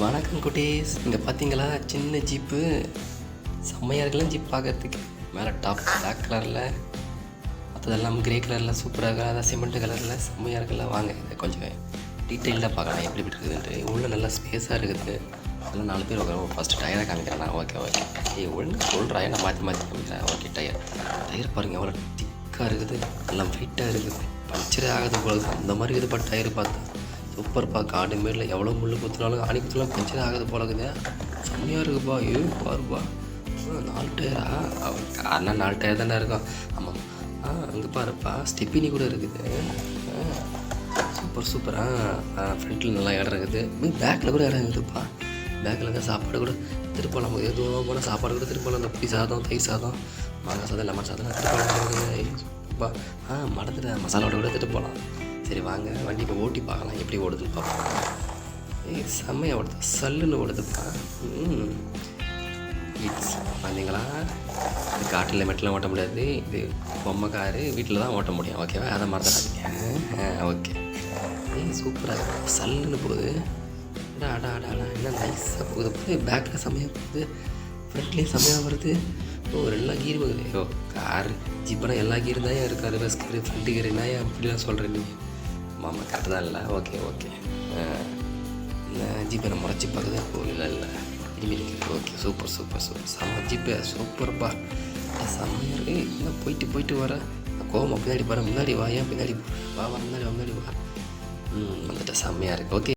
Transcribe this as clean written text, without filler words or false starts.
வணக்கம் குட்டீஸ். இங்கே பார்த்தீங்களா சின்ன ஜீப்பு செம்மையாக இருக்கலாம். ஜீப் பார்க்கறதுக்கு மேலே டாப் பிளாக் கலரில், மற்றதெல்லாம் கிரே கலரில் சூப்பராக இருக்கா. அதான் சிமெண்ட் கலரில் செம்மையாக இருக்குல்ல. வாங்க இதை கொஞ்சம் டீட்டெயிலாக பார்க்கலாம் எப்படி இருக்குதுன்ட்டு. உள்ளே நல்லா ஸ்பேஸாக இருக்குது. அதெல்லாம் 4 பேர் உட்கார. ஃபஸ்ட்டு டயரை காமிக்கிறேன் நான். ஓகே ஒழுங்கு சொல்கிறேன். நான் மாற்றி காமிக்கிறேன். ஓகே டயர் பாருங்கள் எவ்வளோ திக்காக இருக்குது. எல்லாம் வெயிட்டாக இருக்குது. பஞ்சரே ஆகுது போல அந்த மாதிரி இருக்குது. பட் டயர் பார்த்தா சூப்பர்ப்பா. காடு மேலே எவ்வளோ முள் குத்துனாலும் ஆணி குத்துனாலும் பஞ்சர் ஆகுது போலக்குது. செம்மையாக இருக்குப்பா. பாருப்பா 4 டயரா? காரணம் 4 டயர் தானே இருக்கும். ஆமாம். அங்கே பாருப்பா ஸ்டெப்பினி கூட இருக்குது. சூப்பர். ஃப்ரண்ட்டில் நல்லா இடம் இருக்குது. பேக்கில் கூட இடம் இருக்குதுப்பா. பேக்கில் தான் சாப்பாடு கூட எடுத்துகிட்டு போகலாம். எதுவும் போனால் சாப்பாடு கூட எடுத்துகிட்டு போகலாம். இந்த புளி சாதம், தயிர் சாதம், மாங்காய் சாதம், லெமன் சாதம் எடுத்துகிட்டு போகலாம். மறந்துட்டு மசாலாவோட கூட எடுத்துகிட்டு போகலாம். சரி வாங்க வண்டி இப்போ ஓட்டி பார்க்கலாம் எப்படி ஓடுதுன்னு பார்ப்போம். செம்மையாக ஓடுது. சல்லுன்னு ஓடுதுப்பா. இட்ஸ் பார்த்தீங்களா, இது காட்டு லிமிட்லாம் ஓட்ட முடியாது. இது பொம்மை காரு வீட்டில் தான் ஓட்ட முடியும். ஓகேவா? அதை மறந்துடாதீங்க. ஓகே சூப்பராக சல்லுன்னு போகுது. அடா என்ன நைஸாக போகுது. பேக்கில் செம்மையாக போகுது, ஃப்ரண்ட்லேயும் செம்மையாக வருது. எல்லா கீர் வருது. காரு ஜீப்பெல்லாம் எல்லா கீரும் தான் இருக்காது. பஸ் கீரு, ஃப்ரண்ட்டு கீரு, என்ன அப்படிலாம் சொல்கிறேன் நீ? மாமா கரெக்டு தான் இல்லை? ஓகே இல்லை ஜீப்பை நான் முறைச்சி பார்க்குது. இல்லை இனிமேல் ஓகே சூப்பர் செம்ம ஜீப்பே சூப்பர்ப்பா. செம்மையாக இருக்குது. என்ன போயிட்டு வர கோவமாக பின்னாடி பாரு. முன்னாடி வா. ஏன் பின்னாடி வா முன்னாடி வா. வந்துட்டு செம்மையாக இருக்குது. ஓகே.